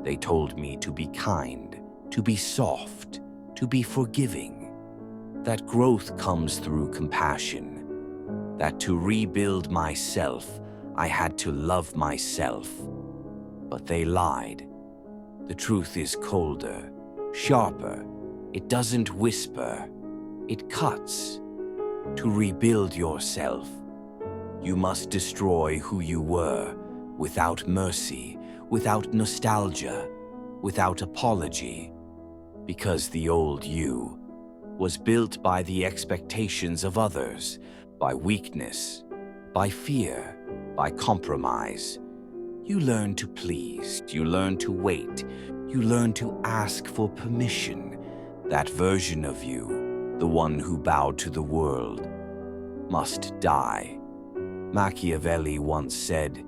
They told me to be kind, to be soft, to be forgiving, that growth comes through compassion, that to rebuild myself, I had to love myself. But they lied. The truth is colder, sharper. It doesn't whisper, it cuts. To rebuild yourself, you must destroy who you were without mercy, without nostalgia, without apology, because the old you was built by the expectations of others, by weakness, by fear, by compromise. You learn to please, you learn to wait, you learn to ask for permission. That version of you, the one who bowed to the world, must die. Machiavelli once said,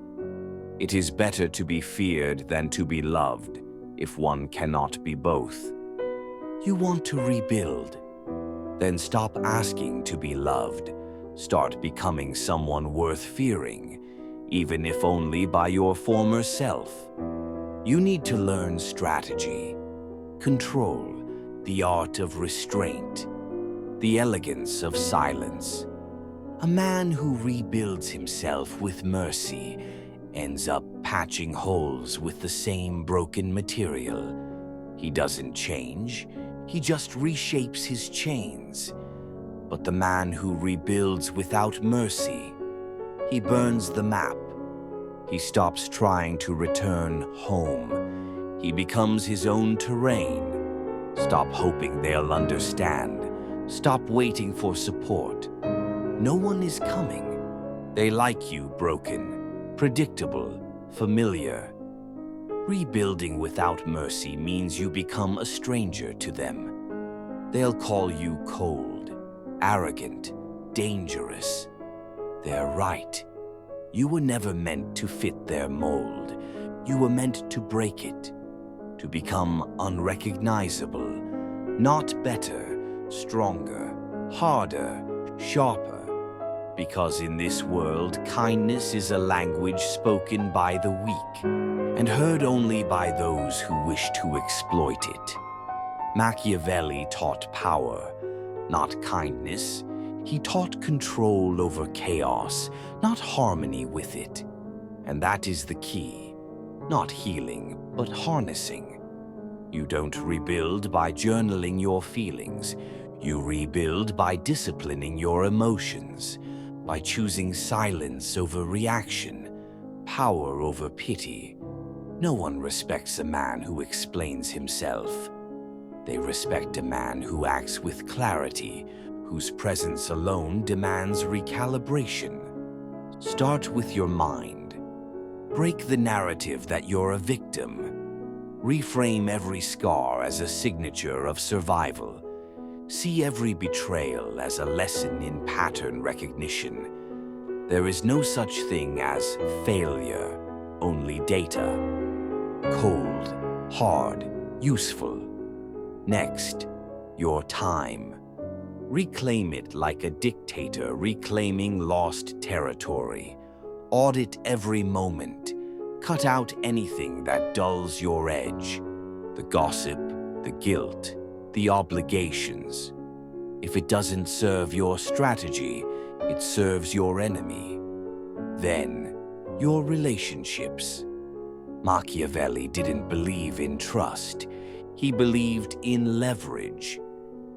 "It is better to be feared than to be loved, if one cannot be both." You want to rebuild? Then stop asking to be loved. Start becoming someone worth fearing, even if only by your former self. You need to learn strategy, control, the art of restraint, the elegance of silence. A man who rebuilds himself with mercy ends up patching holes with the same broken material. He doesn't change, he just reshapes his chains. But the man who rebuilds without mercy, he burns the map. He stops trying to return home. He becomes his own terrain. Stop hoping they'll understand. Stop waiting for support. No one is coming. They like you broken, predictable, familiar. Rebuilding without mercy means you become a stranger to them. They'll call you cold, arrogant, dangerous. They're right. You were never meant to fit their mold. You were meant to break it, to become unrecognizable, not better, stronger, harder, sharper. Because in this world, kindness is a language spoken by the weak and heard only by those who wish to exploit it. Machiavelli taught power, not kindness. He taught control over chaos, not harmony with it. And that is the key. Not healing, but harnessing. You don't rebuild by journaling your feelings. You rebuild by disciplining your emotions, by choosing silence over reaction, power over pity. No one respects a man who explains himself. They respect a man who acts with clarity, whose presence alone demands recalibration. Start with your mind. Break the narrative that you're a victim. Reframe every scar as a signature of survival. See every betrayal as a lesson in pattern recognition. There is no such thing as failure, only data. Cold, hard, useful. Next, your time. Reclaim it like a dictator reclaiming lost territory. Audit every moment. Cut out anything that dulls your edge. The gossip, the guilt, the obligations. If it doesn't serve your strategy, it serves your enemy. Then, your relationships. Machiavelli didn't believe in trust. He believed in leverage.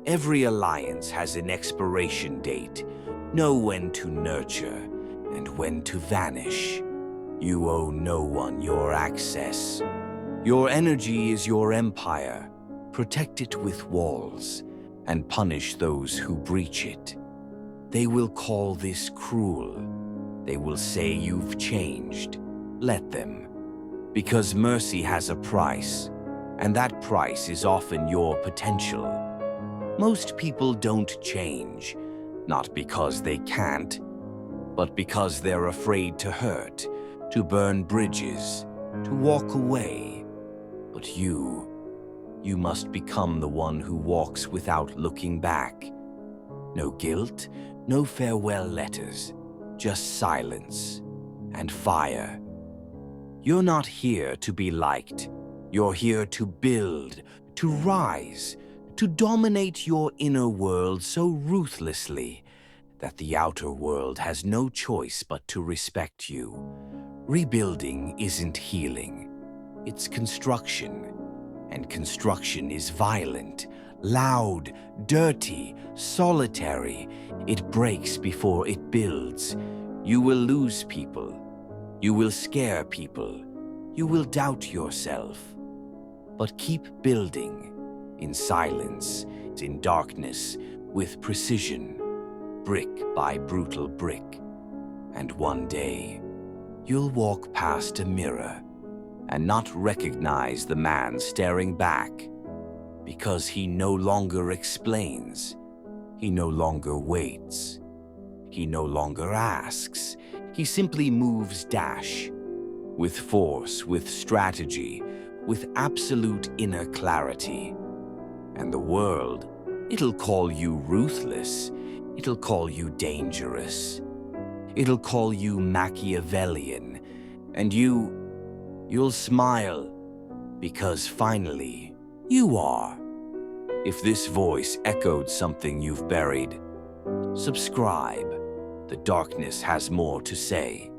Every alliance has an expiration date. Know when to nurture and when to vanish. You owe no one your access. Your energy is your empire. Protect it with walls and punish those who breach it. They will call this cruel. They will say you've changed. Let them. Because mercy has a price, and that price is often your potential. Most people don't change, not because they can't, but because they're afraid to hurt, to burn bridges, to walk away. But you must become the one who walks without looking back. No guilt, no farewell letters, just silence and fire. You're not here to be liked. You're here to build, to rise, to dominate your inner world so ruthlessly that the outer world has no choice but to respect you. Rebuilding isn't healing, it's construction. And construction is violent, loud, dirty, solitary. It breaks before it builds. You will lose people. You will scare people. You will doubt yourself. But keep building, in silence, in darkness, with precision, brick by brutal brick. And one day, you'll walk past a mirror and not recognize the man staring back, because he no longer explains, he no longer waits, he no longer asks, he simply moves dash, with force, with strategy, with absolute inner clarity. And the world, it'll call you ruthless, it'll call you dangerous, it'll call you Machiavellian, and you'll smile, because finally, you are. If this voice echoed something you've buried, subscribe. The darkness has more to say.